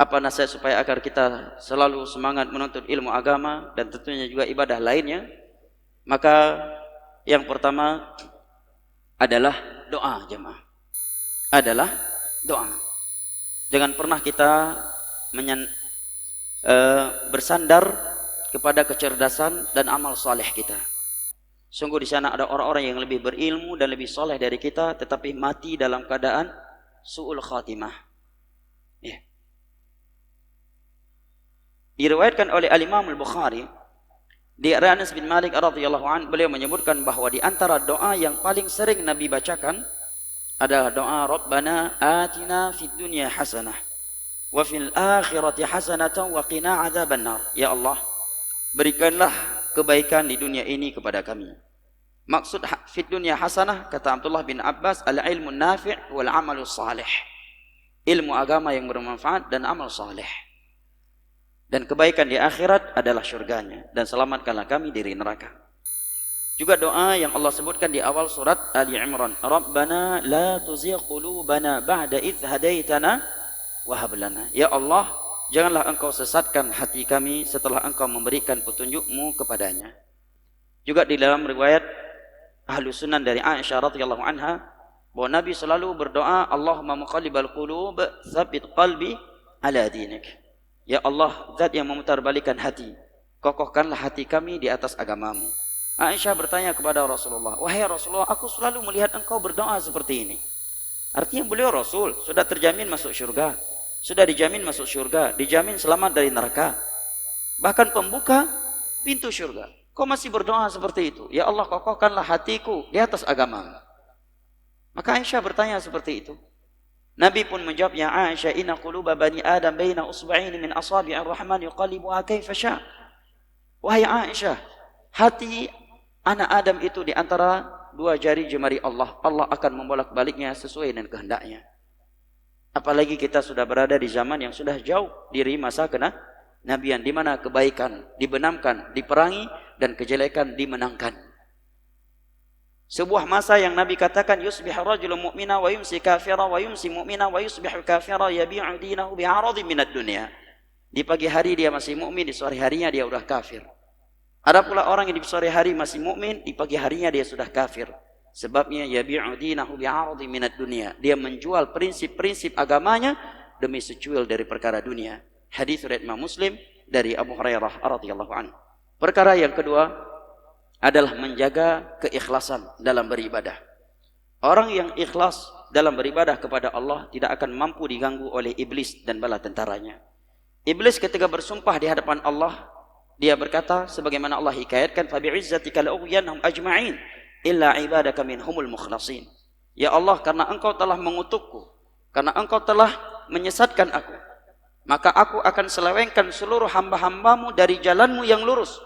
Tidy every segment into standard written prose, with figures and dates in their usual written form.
Apa nasihat supaya agar kita selalu semangat menuntut ilmu agama dan tentunya juga ibadah lainnya? Maka yang pertama adalah doa, jemaah. Adalah doa. Jangan pernah kita bersandar kepada kecerdasan dan amal saleh kita. Sungguh di sana ada orang-orang yang lebih berilmu dan lebih soleh dari kita, tetapi mati dalam keadaan su'ul khatimah. Ya. Diriwayatkan oleh Al-Imam Al-Bukhari di Anas bin Malik radhiyallahu an, beliau menyebutkan bahwa di antara doa yang paling sering Nabi bacakan adalah doa Rabbana atina fid dunya hasanah wa fil akhirati hasanatan wa qina adzabannar. Ya Allah, berikanlah kebaikan di dunia ini kepada kami. Maksud fid dunya hasanah, kata Abdullah bin Abbas, al-ilmu nafi' wal amalu salih. Ilmu agama yang bermanfaat dan amal saleh. Dan kebaikan di akhirat adalah syurganya, dan selamatkanlah kami dari neraka. Juga doa yang Allah sebutkan di awal surat Ali Imran, Rabbana la tuzigh qulubana ba'da idh hadaitana wa hab lana. Ya Allah, janganlah engkau sesatkan hati kami setelah engkau memberikan petunjuk-Mu kepadanya. Juga di dalam riwayat Ahlu Sunan dari Aisyah radhiyallahu anha, bahwa Nabi selalu berdoa, Allahumma muqallibal qulub, tsabbit qalbi ala dinik. Ya Allah, zat yang memutarbalikkan hati, kokohkanlah hati kami di atas agamamu. Aisyah bertanya kepada Rasulullah, wahai Rasulullah, aku selalu melihat engkau berdoa seperti ini. Artinya beliau Rasul, sudah terjamin masuk syurga, sudah dijamin masuk syurga, dijamin selamat dari neraka, bahkan pembuka pintu syurga. Kau masih berdoa seperti itu? Ya Allah, kokohkanlah hatiku di atas agamamu. Maka Aisyah bertanya seperti itu. Nabi pun menjawab, ya Aisyah, inna quluba bani Adam baina usba'ini min asabi'ir rahman yuqallibuha kaifa sya'. Wahai Aisyah, hati anak Adam itu di antara dua jari jemari Allah. Allah akan membolak-baliknya sesuai dengan kehendaknya. Apalagi kita sudah berada di zaman yang sudah jauh dari masa kenabian, di mana kebaikan dibenamkan, diperangi, dan kejelekan dimenangkan. Sebuah masa yang Nabi katakan, yusbih rajulun mu'mina wa yumsi kafira wa yumsi mu'mina wa yusbih kafira yabi'u dinahu bi'aradhi minad dunya. Di pagi hari dia masih mukmin, di sore harinya dia sudah kafir. Ada pula orang yang di sore hari masih mukmin, di pagi harinya dia sudah kafir. Sebabnya yabi'u dinahu bi'aradhi minad dunya. Dia menjual prinsip-prinsip agamanya demi secuil dari perkara dunia. Hadis riwayat Imam Muslim dari Abu Hurairah radhiyallahu anhu. Perkara yang kedua adalah menjaga keikhlasan dalam beribadah. Orang yang ikhlas dalam beribadah kepada Allah tidak akan mampu diganggu oleh iblis dan bala tentaranya. Iblis ketika bersumpah di hadapan Allah, dia berkata sebagaimana Allah hikayatkan, fa bi'izzatika la'ughyanhum ajma'in illa ibadaka minhumul mukhlasin. Ya Allah, karena engkau telah mengutukku, karena engkau telah menyesatkan aku, maka aku akan selewengkan seluruh hamba-hambamu dari jalanmu yang lurus,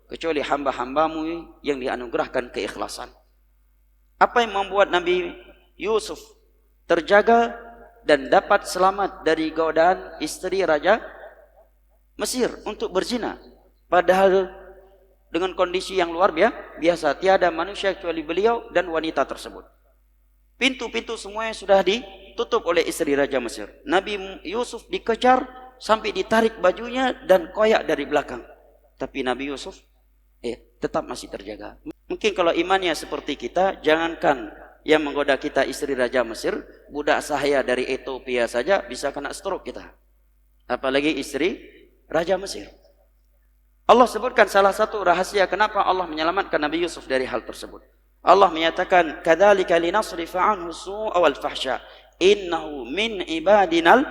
kecuali hamba-hambamu yang dianugerahkan keikhlasan. Apa yang membuat Nabi Yusuf terjaga dan dapat selamat dari godaan istri Raja Mesir untuk berzina? Padahal dengan kondisi yang luar biasa, tiada manusia kecuali beliau dan wanita tersebut. Pintu-pintu semuanya sudah ditutup oleh istri Raja Mesir. Nabi Yusuf dikejar sampai ditarik bajunya dan koyak dari belakang. Tapi Nabi Yusuf tetap masih terjaga. Mungkin kalau imannya seperti kita, jangankan yang menggoda kita istri Raja Mesir, budak sahaya dari Ethiopia saja bisa kena stroke kita. Apalagi istri Raja Mesir. Allah sebutkan salah satu rahasia kenapa Allah menyelamatkan Nabi Yusuf dari hal tersebut. Allah menyatakan, kadzalika linasrifa anhu su'a wal fahsya innahu min ibadinal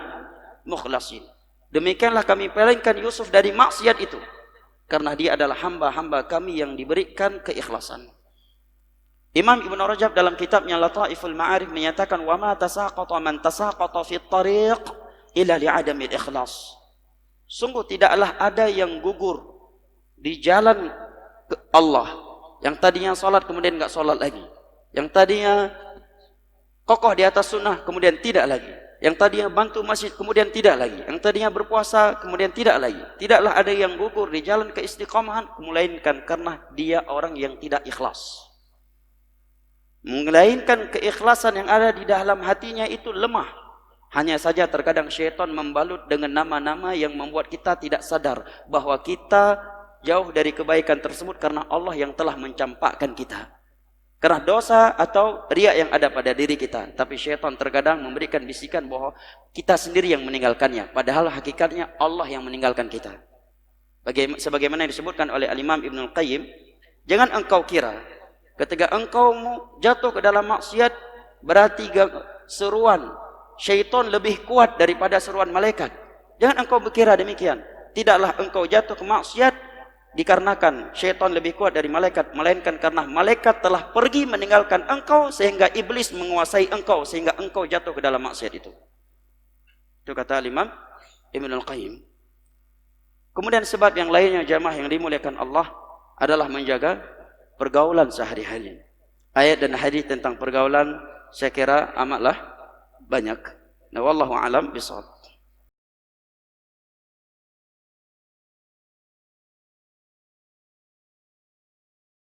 mukhlasin. Demikianlah kami palingkan Yusuf dari maksiat itu, karena dia adalah hamba-hamba kami yang diberikan keikhlasan. Imam Ibn Rajab dalam kitabnya Lataiful Ma'arif menyatakan, wa ma tasaqata man tasaqata fi tariq illa li'adamil ikhlas. Sungguh tidaklah ada yang gugur di jalan ke Allah, yang tadinya salat kemudian enggak salat lagi, yang tadinya kokoh di atas sunnah kemudian tidak lagi, yang tadinya bantu masjid kemudian tidak lagi, yang tadinya berpuasa kemudian tidak lagi. Tidaklah ada yang gugur di jalan keistiqomahan melainkan karena dia orang yang tidak ikhlas. Melainkan keikhlasan yang ada di dalam hatinya itu lemah. Hanya saja terkadang syaitan membalut dengan nama-nama yang membuat kita tidak sadar bahwa kita jauh dari kebaikan tersebut karena Allah yang telah mencampakkan kita. Karena dosa atau riya yang ada pada diri kita. Tapi syaitan terkadang memberikan bisikan bahwa kita sendiri yang meninggalkannya. Padahal hakikatnya Allah yang meninggalkan kita. Sebagaimana yang disebutkan oleh Al-Imam Ibnul Qayyim, jangan engkau kira ketika engkau jatuh ke dalam maksiat berarti seruan syaitan lebih kuat daripada seruan malaikat. Jangan engkau berkira demikian. Tidaklah engkau jatuh ke maksiat dikarenakan syaitan lebih kuat dari malaikat, melainkan karena malaikat telah pergi meninggalkan engkau sehingga iblis menguasai engkau sehingga engkau jatuh ke dalam maksiat itu. Itu kata Imam Ibnul Qayyim. Kemudian sebab yang lainnya jamaah yang dimuliakan Allah adalah menjaga pergaulan sehari-hari. Ayat dan hadis tentang pergaulan saya kira amatlah banyak. Nah, wallahu alam bishawab.